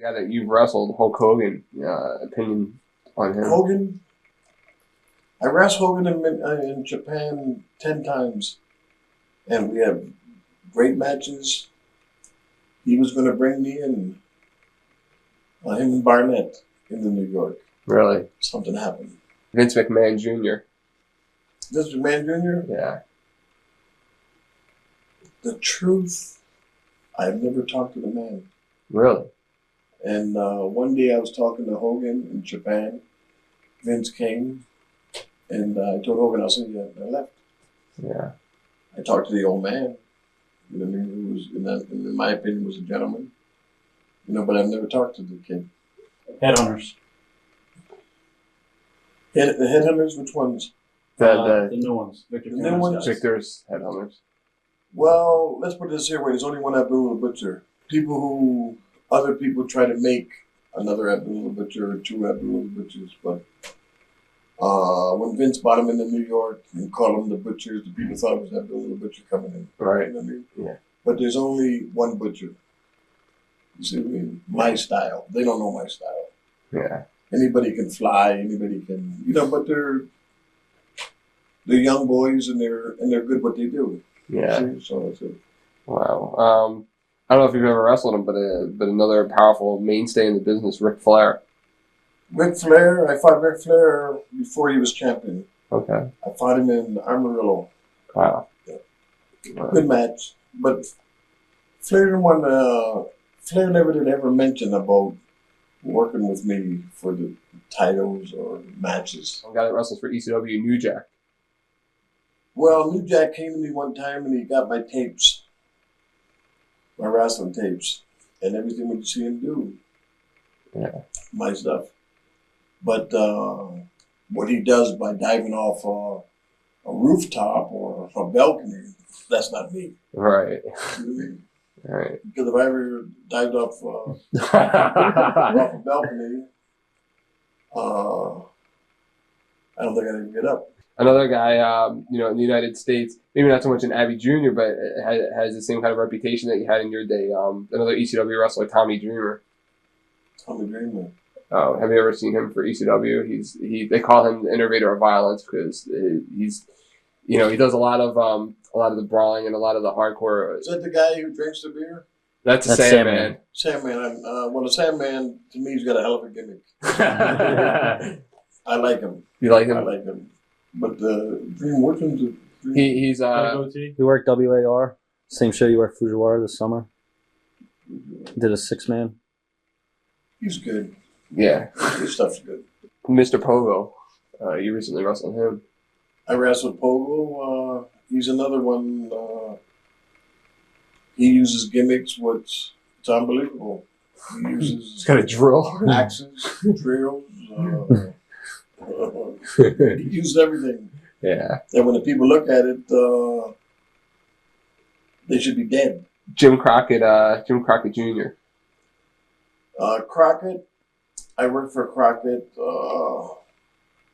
guy that you've wrestled, Hulk Hogan, opinion on him? Hogan? I wrestled Hogan in Japan 10 times. And we have great matches. He was going to bring me in, him and Barnett, into New York. Really? Something happened. Vince McMahon Jr. Vince McMahon Jr.? Yeah. The truth, I've never talked to the man. Really? And one day I was talking to Hogan in Japan. Vince came, and I told Hogan, I'll see you. I left. Yeah. I talked to the old man. You know what I mean? Who was, in my opinion, was a gentleman. You know, but I've never talked to the kid. Headhunters. The headhunters, which ones? The new ones. The new ones? Victor's headhunters. Well, let's put this here way. There's only one Abdullah the Butcher. Other people try to make another Abdullah the Butcher or two Abdullah the Butchers, but when Vince brought him into New York and called them the Butchers, the people thought it was Abdullah the Butcher coming in. Right. You know what I mean? Yeah. But there's only one Butcher. You see what I mean? My style. They don't know my style. Yeah. Anybody can fly. Anybody can, but they're young boys and they're good what they do. Yeah. See? So that's it. Wow. I don't know if you've ever wrestled him, but another powerful mainstay in the business, Ric Flair. Ric Flair, I fought Ric Flair before he was champion. Okay. I fought him in Amarillo. Wow. Yeah. Good match. But Flair never did ever mention about working with me for the titles or matches. One guy that wrestles for ECW, New Jack. Well, New Jack came to me one time and he got my tapes, my wrestling tapes, and everything what you see him do. Yeah. My stuff. But what he does by diving off a rooftop or a balcony, that's not me. Right. You know what I mean? Right. Because if I ever dived off a balcony, I don't think I'd even get up. Another guy, in the United States, maybe not so much in Abby Jr., but has the same kind of reputation that you had in your day. Another ECW wrestler, Tommy Dreamer. Tommy Dreamer. Have you ever seen him for ECW? They call him the innovator of violence because he's, he does a lot of the brawling and a lot of the hardcore. Is that the guy who drinks the beer? That's Sandman. Sandman. Well, the Sandman, to me, he's got a hell of a gimmick. I like him. You like him? I like him. But the Dream Working's he's He worked WAR, same show you worked Fujiwara this summer. Did a 6-man. He's good. Yeah. His stuff's good. Mr. Pogo. You recently wrestled him. I wrestled Pogo. He's another one. He uses gimmicks, it's unbelievable. He uses. He's got a drill. Axes, drills. He used everything. Yeah. And when the people look at it, they should be dead. Jim Crockett Jr. Crockett, I worked for Crockett.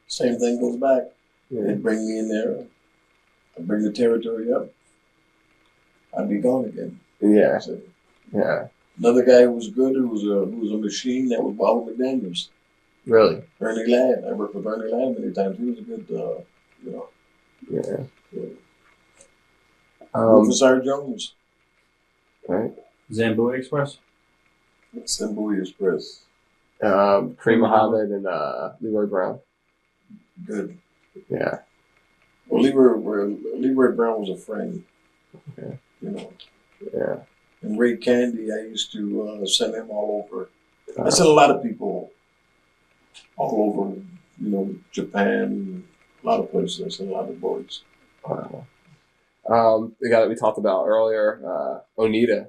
Same thing goes back. Yeah. They'd bring me in there. I'd bring the territory up. I'd be gone again. Yeah. So, Yeah. another guy who was good, who was a machine, that was Bob McDaniels. Really? Ernie Ladd. I worked with Ernie Ladd many times. He was a good, Yeah. Rufus R. Jones. Right. Zambui Express. Simbui Express. Kareem Muhammad and Leroy Brown. Good. Yeah. Well, Leroy Brown was a friend. Okay. Yeah. And Ray Candy, I used to send him all over. I sent a lot of people all over, Japan, a lot of places. I sent a lot of boys. Wow. The guy that we talked about earlier, Onita.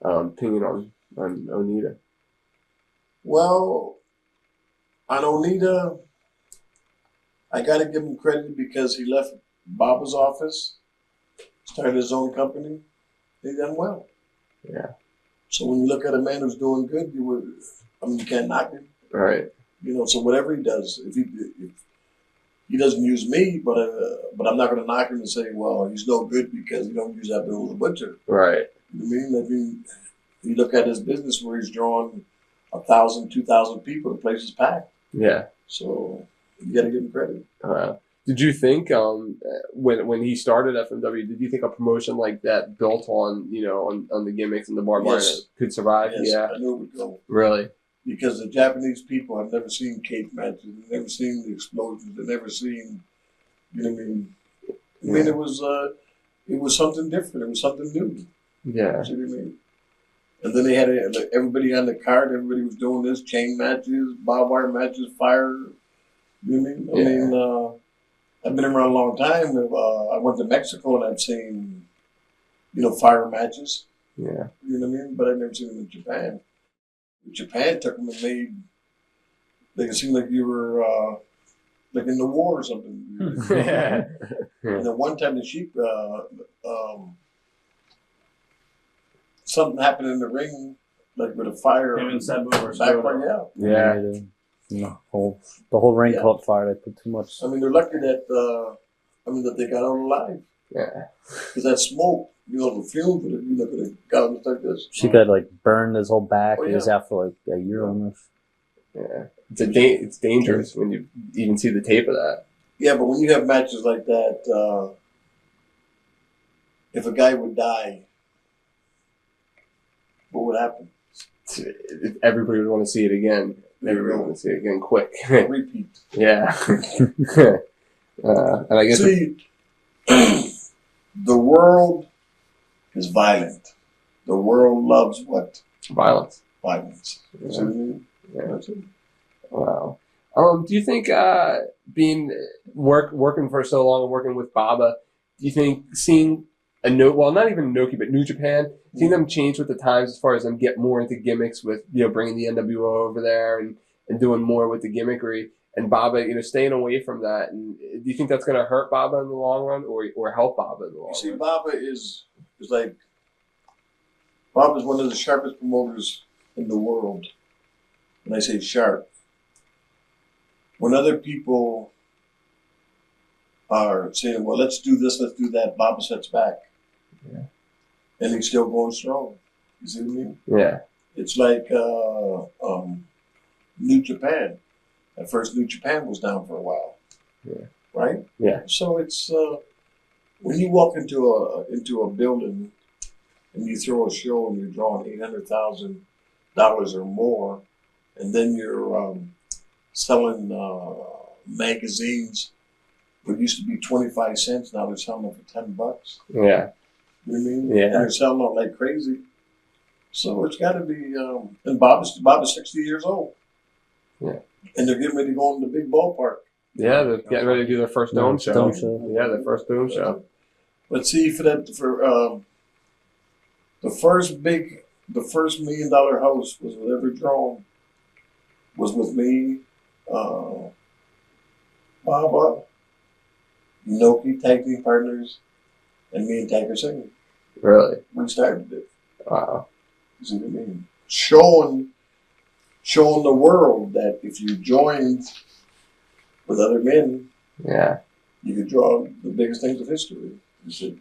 Opinion on Onita. Well, on Onita, I got to give him credit because he left Baba's office, started his own company. He done well. Yeah. So when you look at a man who's doing good, you can't knock him. Right. So whatever he does, if he doesn't use me, but I'm not going to knock him and say, well, he's no good because he don't use Abdullah the Butcher. Right. You know what I mean? You look at his business where he's drawing 1,000, 2,000 people. The place is packed. Yeah. So you got to give him credit. Did you think when he started FMW, did you think a promotion like that built on on the gimmicks and the barbed wire could survive? Yes, Yeah. I knew it would go. Really? Because the Japanese people have never seen cage matches. They've never seen the explosions. They've never seen, you know what I mean? I mean, it was something different. It was something new. Yeah. You know what I mean? And then they had everybody on the card. Everybody was doing this: chain matches, barbed wire matches, fire. You know what I mean? I mean, I've been around a long time. I went to Mexico and I've seen, fire matches. Yeah. You know what I mean? But I've never seen them in Japan. Japan took them and made it seem like you were like in the war or something. Yeah. And then one time the sheep, something happened in the ring, like with a fire. Him and Sabu were backward, Yeah. The whole ring caught fire. They put too much. I mean, they're lucky that that they got out alive. Yeah. Because that smoke, the fumes would have, could have got him like this. She got burned his whole back. Oh, He was out for a year almost. Yeah. It's dangerous when you even see the tape of that. Yeah, but when you have matches like that, if a guy would die, what would happen? Everybody would want to see it again. Everybody would want to see it again quick. Repeat. Yeah. And I guess See, the world is violent. The world loves what? violence. Violence. Yeah. See what I mean? Yeah. That's it. Wow. Do you think working for so long and working with Baba, do you think seeing not even Inoki, but New Japan, seeing them change with the times as far as them get more into gimmicks with bringing the NWO over there and doing more with the gimmickry, and Baba staying away from that, and do you think that's going to hurt Baba in the long run or help Baba in the long You see, run? Baba is one of the sharpest promoters in the world. When I say sharp, when other people are saying, well, let's do this, let's do that, Baba sets back. Yeah. And he's still going strong. You see what I mean? Yeah. It's like New Japan. At first, New Japan was down for a while. Yeah. Right? Yeah. So it's when you walk into a building and you throw a show and you're drawing $800,000 or more, and then you're selling magazines. What used to be 25 cents, now they're selling them for $10. Yeah. You know what I mean? Yeah. And they're selling them like crazy. So it's got to be. And Bob's 60 years old. Yeah. And they're getting ready to go in the big ballpark. Yeah, they're getting ready to do their first Dome show. Dome show. Yeah, their first Dome show. But see, for the first $1 million house was whatever drawn was with me, Baba, Inoki, tag team partners, and me and Tiger Singh. Really? We started it. Wow. You see what I mean? Showing the world that if you joined with other men, Yeah. you could draw the biggest things of history. You see?